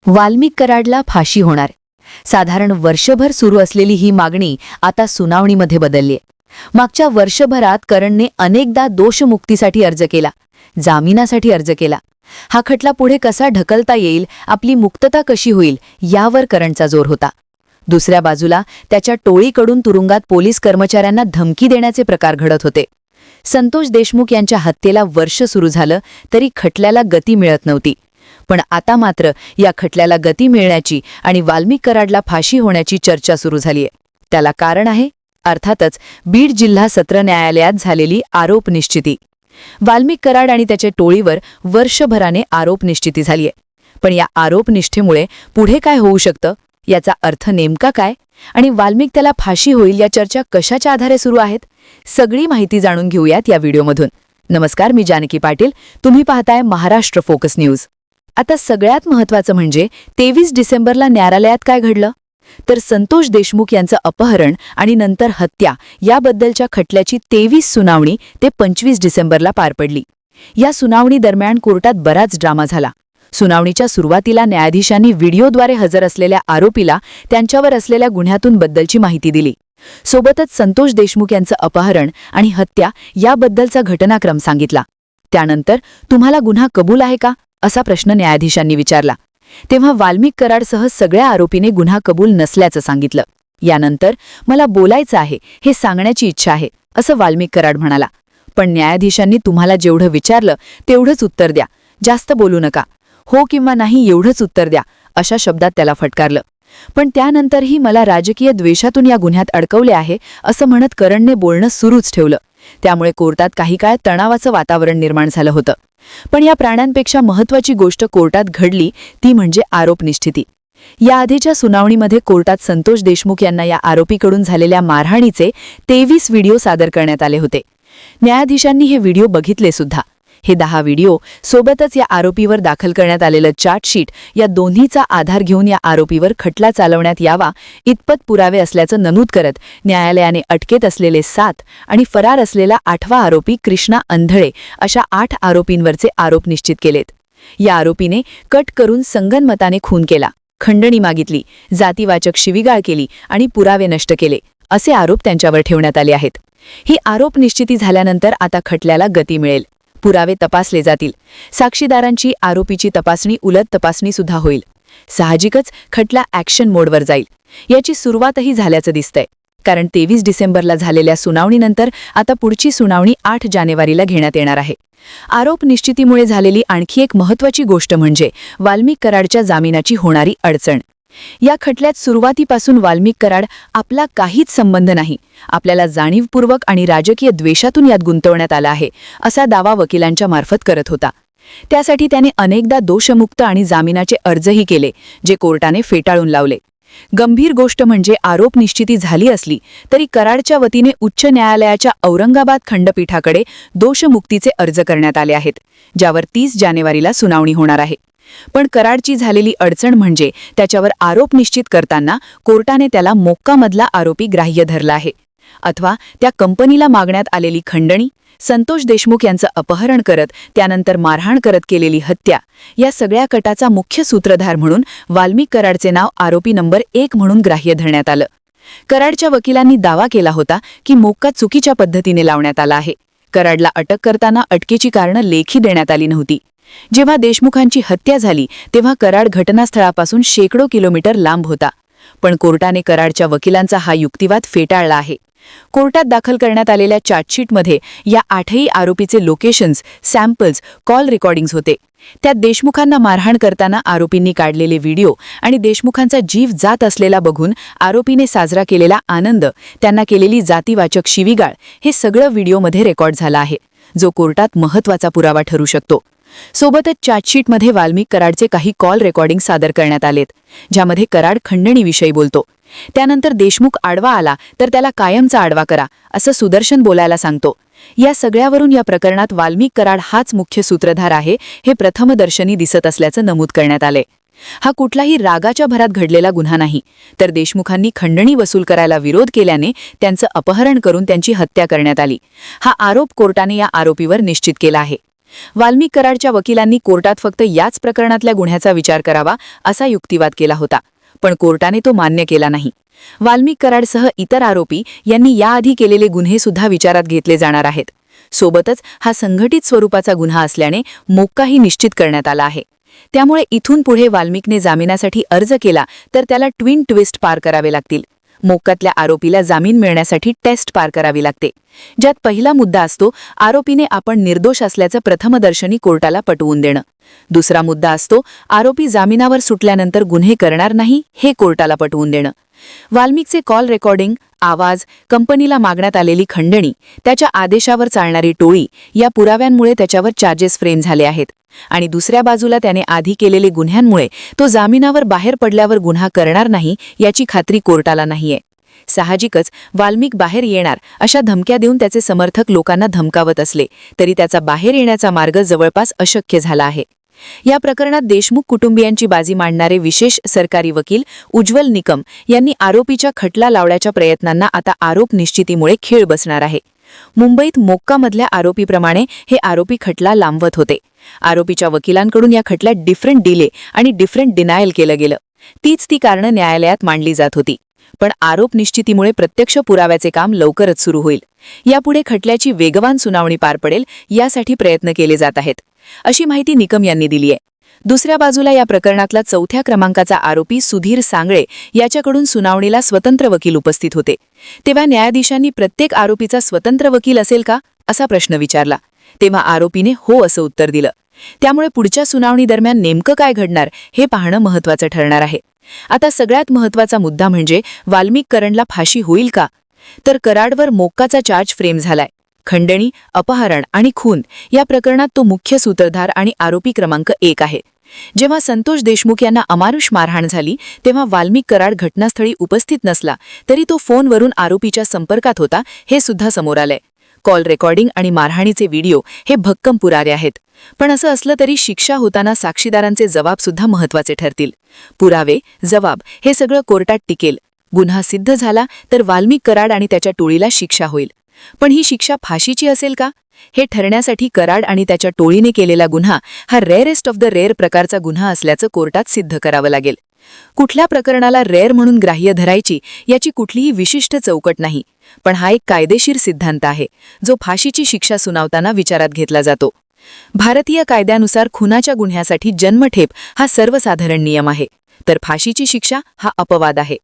वाल्मिक कराडला फाशी होणार. साधारण वर्षभर सुरू असलेली ही मागणी आता सुनावणीमध्ये बदललीय. मागच्या वर्षभरात करणने अनेकदा दोषमुक्तीसाठी अर्ज केला, जामिनासाठी अर्ज केला. हा खटला पुढे कसा ढकलता येईल, आपली मुक्तता कशी होईल, यावर करणचा जोर होता. दुसऱ्या बाजूला त्याच्या टोळीकडून तुरुंगात पोलीस कर्मचाऱ्यांना धमकी देण्याचे प्रकार घडत होते. संतोष देशमुख यांच्या हत्येला वर्ष सुरू झालं तरी खटल्याला गती मिळत नव्हती. पण आता मात्र या खटल्याला गती मिळण्याची आणि वाल्मिक कराडला फाशी होण्याची चर्चा सुरू झालीय. त्याला कारण आहे अर्थातच बीड जिल्हा सत्र न्यायालयात झालेली आरोप निश्चिती. वाल्मिक कराड आणि त्याच्या टोळीवर वर्षभराने आरोप निश्चिती झालीय. पण या आरोप निष्ठेमुळे पुढे काय होऊ शकतं, याचा अर्थ नेमका काय आणि वाल्मिक त्याला फाशी होईल या चर्चा कशाच्या आधारे सुरू आहेत, सगळी माहिती जाणून घेऊयात या व्हिडिओमधून. नमस्कार, मी जानकी पाटील. तुम्ही पाहताय महाराष्ट्र फोकस न्यूज. आता सगळ्यात महत्त्वाचं म्हणजे 23 डिसेंबरला न्यायालयात काय घडलं, तर संतोष देशमुख यांचं अपहरण आणि नंतर हत्या याबद्दलच्या खटल्याची 23 सुनावणी ते 25 डिसेंबरला पार पडली. या सुनावणी दरम्यान कोर्टात बराच ड्रामा झाला. सुनावणीच्या सुरुवातीला न्यायाधीशांनी व्हिडिओद्वारे हजर असलेल्या आरोपीला त्यांच्यावर असलेल्या गुन्ह्यातून बद्दलची माहिती दिली. सोबतच संतोष देशमुख यांचं अपहरण आणि हत्या याबद्दलचा घटनाक्रम सांगितला. त्यानंतर तुम्हाला गुन्हा कबूल आहे का, असा प्रश्न न्यायाधीशांनी विचारला. तेव्हा वाल्मिक कराडसह सगळ्या आरोपीने गुन्हा कबूल नसल्याचं सांगितलं. यानंतर मला बोलायचं आहे, हे सांगण्याची इच्छा आहे, असं वाल्मिक कराड म्हणाला. पण न्यायाधीशांनी तुम्हाला जेवढं विचारलं तेवढंच उत्तर द्या, जास्त बोलू नका, हो किंवा नाही एवढंच उत्तर द्या, अशा शब्दात त्याला फटकारलं. पण त्यानंतरही मला राजकीय द्वेषातून या गुन्ह्यात अडकवले आहे, असं म्हणत करणने बोलणं सुरूच ठेवलं. त्यामुळे कोर्टात काही काळ तणावाचं वातावरण निर्माण झालं होतं. पण या प्राण्यांपेक्षा महत्त्वाची गोष्ट कोर्टात घडली ती म्हणजे आरोप निश्चिती. याआधीच्या सुनावणीमध्ये कोर्टात संतोष देशमुख यांना या आरोपीकडून झालेल्या मारहाणीचे 23 व्हिडिओ सादर करण्यात आले होते. न्यायाधीशांनी हे व्हिडिओ बघितले सुद्धा. हे 10 व्हिडिओ सोबतच या आरोपीवर दाखल करण्यात आलेलं चार्जशीट या दोन्हीचा आधार घेऊन या आरोपीवर खटला चालवण्यात यावा इतपत पुरावे असल्याचं नमूद करत न्यायालयाने अटकेत असलेले 7 आणि फरार असलेला 8वा आरोपी कृष्णा अंधळे अशा 8 आरोपींवरचे आरोप निश्चित केलेत. या आरोपीने कट करून संगनमताने खून केला, खंडणी मागितली, जातीवाचक शिवीगाळ केली आणि पुरावे नष्ट केले, असे आरोप त्यांच्यावर ठेवण्यात आले आहेत. ही आरोप निश्चिती झाल्यानंतर आता खटल्याला गती मिळेल. पुरावे तपासले जातील. साक्षीदारांची, आरोपीची तपासणी, उलट तपासणी सुद्धा होईल. साहजिकच खटला ॲक्शन मोडवर जाईल. याची सुरुवातही झाल्याचं दिसतंय. कारण 23 डिसेंबरला झालेल्या सुनावणीनंतर आता पुढची सुनावणी 8 जानेवारीला घेण्यात येणार आहे. आरोप निश्चितीमुळे झालेली आणखी एक महत्त्वाची गोष्ट म्हणजे वाल्मिक कराडच्या जामिनाची होणारी अडचण. या खटल्यात सुरुवातीपासून वाल्मिक कराड आपला काहीच संबंध नाही, आपल्याला जाणीवपूर्वक आणि राजकीय द्वेषातून यात गुंतवण्यात आला आहे, असा दावा वकिलांच्या मार्फत करत होता. त्यासाठी त्याने अनेकदा दोषमुक्त आणि जामिनाचे अर्जही केले, जे कोर्टाने फेटाळून लावले. गंभीर गोष्ट म्हणजे आरोप निश्चिती झाली असली तरी कराडच्या वतीने उच्च न्यायालयाच्या औरंगाबाद खंडपीठाकडे दोषमुक्तीचे अर्ज करण्यात आले आहेत, ज्यावर 30 जानेवारीला सुनावणी होणार आहे. पण कराडची झालेली अडचण म्हणजे त्याच्यावर आरोप निश्चित करताना कोर्टाने त्याला मोक्कामधला आरोपी ग्राह्य धरला आहे. अथवा त्या कंपनीला मागण्यात आलेली खंडणी, संतोष देशमुख यांचं अपहरण करत त्यानंतर मारहाण करत केलेली हत्या, या सगळ्या कटाचा मुख्य सूत्रधार म्हणून वाल्मिक कराडचे नाव आरोपी नंबर 1 म्हणून ग्राह्य धरण्यात आलं. कराडच्या वकिलांनी दावा केला होता की मोक्का चुकीच्या पद्धतीने लावण्यात आला आहे. कराडला अटक करताना अटकेची कारणं लेखी देण्यात आली नव्हती. जेव्हा देशमुखांची हत्या झाली तेव्हा कराड घटनास्थळापासून शेकडो किलोमीटर लांब होता. पण कोर्टाने कराडच्या वकिलांचा हा युक्तिवाद फेटाळला आहे. कोर्टात दाखल करण्यात आलेल्या चार्जशीटमध्ये या 8ही आरोपीचे लोकेशन्स, सॅम्पल्स, कॉल रेकॉर्डिंग्स होते. त्यात देशमुखांना मारहाण करताना आरोपींनी काढलेले व्हिडिओ आणि देशमुखांचा जीव जात असलेला बघून आरोपीने साजरा केलेला आनंद, त्यांना केलेली जातीवाचक शिवीगाळ, हे सगळं व्हिडिओमध्ये रेकॉर्ड झालं आहे, जो कोर्टात महत्त्वाचा पुरावा ठरू शकतो. सोबतच चार्जशीटमध्ये वाल्मिक कराडचे काही कॉल रेकॉर्डिंग सादर करण्यात आलेत, ज्यामध्ये कराड खंडणीविषयी बोलतो. त्यानंतर देशमुख आडवा आला तर त्याला कायमचा आडवा करा, असं सुदर्शन बोलायला सांगतो. या सगळ्यावरून या प्रकरणात वाल्मिक कराड हाच मुख्य सूत्रधार आहे हे प्रथमदर्शनी दिसत असल्याचं नमूद करण्यात आले. हा कुठलाही रागाच्या भरात घडलेला गुन्हा नाही, तर देशमुखांनी खंडणी वसूल करायला विरोध केल्याने त्यांचं अपहरण करून त्यांची हत्या करण्यात आली. हा आरोप कोर्टाने या आरोपीवर निश्चित केला आहे. वाल्मिक कराडच्या वकिलांनी कोर्टात फक्त याच प्रकरणातल्या गुन्ह्याचा विचार करावा असा युक्तिवाद केला होता, पण कोर्टाने तो मान्य केला नाही. वाल्मिक कराडसह इतर आरोपी यांनी याआधी केलेले गुन्हे सुद्धा विचारात घेतले जाणार आहेत. सोबतच हा संघटित स्वरूपाचा गुन्हा असल्याने मोक्काही निश्चित करण्यात आला आहे. त्यामुळे इथून पुढे वाल्मिकने जामिनासाठी अर्ज केला तर त्याला ट्विन ट्विस्ट पार करावे लागतील. मोक्कातल्या आरोपीला जामीन मिळण्यासाठी टेस्ट पार करावी लागते, ज्यात पहिला मुद्दा असतो आरोपीने आपण निर्दोष असल्याचं प्रथमदर्शनी कोर्टाला पटवून देणं. दुसरा मुद्दा असतो आरोपी जामिनावर सुटल्यानंतर गुन्हे करणार नाही हे कोर्टाला पटवून देणं. वाल्मिकचे कॉल रेकॉर्डिंग, आवाज, कंपनीला मागण्यात आलेली खंडणी, त्याच्या आदेशावर चालणारी टोळी या पुराव्यांमुळे त्याच्यावर चार्जेस फ्रेम झाले आहेत. आणि दुसऱ्या बाजूला त्याने आधी केलेले गुन्ह्यांमुळे तो जामिनावर बाहेर पडल्यावर गुन्हा करणार नाही याची खात्री कोर्टाला नाहीये. साहजिकच वाल्मिक बाहेर येणार अशा धमक्या देऊन त्याचे समर्थक लोकांना धमकावत असले तरी त्याचा बाहेर येण्याचा मार्ग जवळपास अशक्य झाला आहे. या प्रकरणात देशमुख कुटुंबियांची बाजी मांडणारे विशेष सरकारी वकील उज्ज्वल निकम यांनी आरोपीच्या खटला लावण्याच्या प्रयत्नांना आता आरोप निश्चितीमुळे खीळ बसणार आहे. मुंबईत मोक्कामधल्या आरोपीप्रमाणे हे आरोपी खटला लांबवत होते. आरोपीच्या वकिलांकडून या खटल्यात डिफरंट डिले आणि डिफरंट डिनायल केलं गेलं. तीच ती कारणं न्यायालयात मांडली जात होती. पण आरोप निश्चितीमुळे प्रत्यक्ष पुराव्याचे काम लवकरच सुरू होईल. यापुढे खटल्याची वेगवान सुनावणी पार पडेल यासाठी प्रयत्न केले जात आहेत, अशी माहिती निकम यांनी दिली आहे. दुसऱ्या बाजूला या प्रकरणातला 4थ्या क्रमांकाचा आरोपी सुधीर सांगळे याच्याकडून सुनावणीला स्वतंत्र वकील उपस्थित होते. तेव्हा न्यायाधीशांनी प्रत्येक आरोपीचा स्वतंत्र वकील असेल का असा प्रश्न विचारला. तेव्हा आरोपीने हो असं उत्तर दिलं. त्यामुळे पुढच्या सुनावणी दरम्यान नेमकं काय घडणार हे पाहणं महत्त्वाचं ठरणार आहे. आता सगळ्यात महत्त्वाचा मुद्दा म्हणजे वाल्मिक कराडला फाशी होईल का? तर कराडवर मोक्काचा चार्ज फ्रेम झालाय. खंडणी, अपहरण आणि खून या प्रकरणात तो मुख्य सूत्रधार आणि आरोपी क्रमांक 1 आहे. जेव्हा संतोष देशमुख यांना अमानुष मारहाण झाली तेव्हा वाल्मिक कराड घटनास्थळी उपस्थित नसला तरी तो फोनवरून आरोपीच्या संपर्कात होता हे सुद्धा समोर आलंय. कॉल रेकॉर्डिंग आणि मारहाणीचे व्हिडिओ हे भक्कम पुरावे आहेत. पण असं असलं तरी शिक्षा होताना साक्षीदारांचे जबाब सुद्धा महत्त्वाचे ठरतील. पुरावे, जबाब हे सगळं कोर्टात टिकेल. गुन्हा सिद्ध झाला तर वाल्मिक कराड आणि त्याच्या टोळीला शिक्षा होईल. पण ही शिक्षा फाशीची असेल का हे ठरण्यासाठी कराड आणि त्याच्या टोळीने केलेला गुन्हा हा रेअरेस्ट ऑफ द रेअर प्रकारचा गुन्हा असल्याचं कोर्टात सिद्ध करावं लागेल. कुठल्या प्रकरणाला रेअर म्हणून ग्राह्य धरायची याची कुठलीही विशिष्ट चौकट नाही, पण हा एक कायदेशीर सिद्धांत आहे जो फाशीची शिक्षा सुनावताना विचारात घेतला जातो. भारतीय कायद्यानुसार खुनाच्या गुन्ह्यासाठी जन्मठेप हा सर्वसाधारण नियम आहे, तर फाशीची शिक्षा हा अपवाद आहे.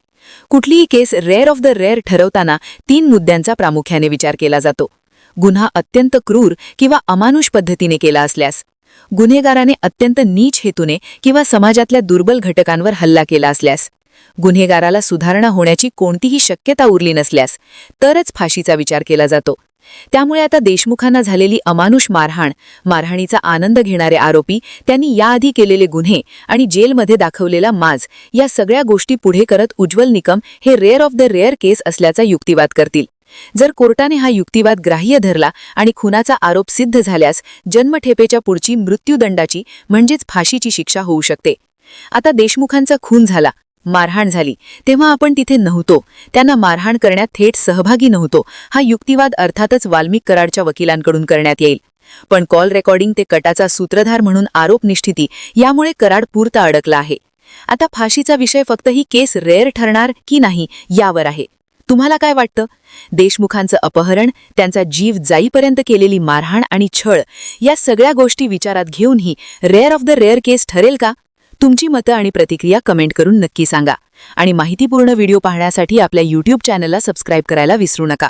कुठलीही केस रेअर ऑफ द रेअर ठरवताना 3 मुद्द्यांचा प्रामुख्याने विचार केला जातो. गुन्हा अत्यंत क्रूर किंवा अमानुष पद्धतीने केला असल्यास, गुन्हेगाराने अत्यंत नीच हेतूने किंवा समाजातल्या दुर्बल घटकांवर हल्ला केला असल्यास, गुन्हेगाराला सुधारणा होण्याची कोणतीही शक्यता उरली नसल्यास तरच फाशीचा विचार केला जातो. त्यामुळे आता देशमुखांना झालेली अमानुष मारहाणीचा आनंद घेणारे आरोपी, त्यांनी याआधी केलेले गुन्हे आणि जेलमध्ये दाखवलेला माज या सगळ्या गोष्टी पुढे करत उज्ज्वल निकम हे रेअर ऑफ द रेअर केस असल्याचा युक्तिवाद करतील. जर कोर्टाने हा युक्तिवाद ग्राह्य धरला आणि खुनाचा आरोप सिद्ध झाल्यास जन्मठेपेच्या पुढची मृत्यूदंडाची म्हणजेच फाशीची शिक्षा होऊ शकते. आता देशमुखांचा खून झाला, मारहाण झाली तेव्हा आपण तिथे नव्हतो, त्यांना मारहाण करण्यात थेट सहभागी नव्हतो हा युक्तिवाद अर्थातच वाल्मिक कराडच्या वकिलांकडून करण्यात येईल. पण कॉल रेकॉर्डिंग ते कटाचा सूत्रधार म्हणून आरोप निश्चिती यामुळे कराड पुरता अडकला आहे. आता फाशीचा विषय फक्त ही केस रेअर ठरणार की नाही यावर आहे. तुम्हाला काय वाटतं? देशमुखांचं अपहरण, त्यांचा जीव जाईपर्यंत केलेली मारहाण आणि छळ या सगळ्या गोष्टी विचारात घेऊनही रेअर ऑफ द रेअर केस ठरेल का? तुमची मतं आणि प्रतिक्रिया कमेंट करून नक्की सांगा. आणि माहितीपूर्ण व्हिडिओ पाहण्यासाठी आपल्या YouTube चॅनलला सबस्क्राईब करायला विसरू नका.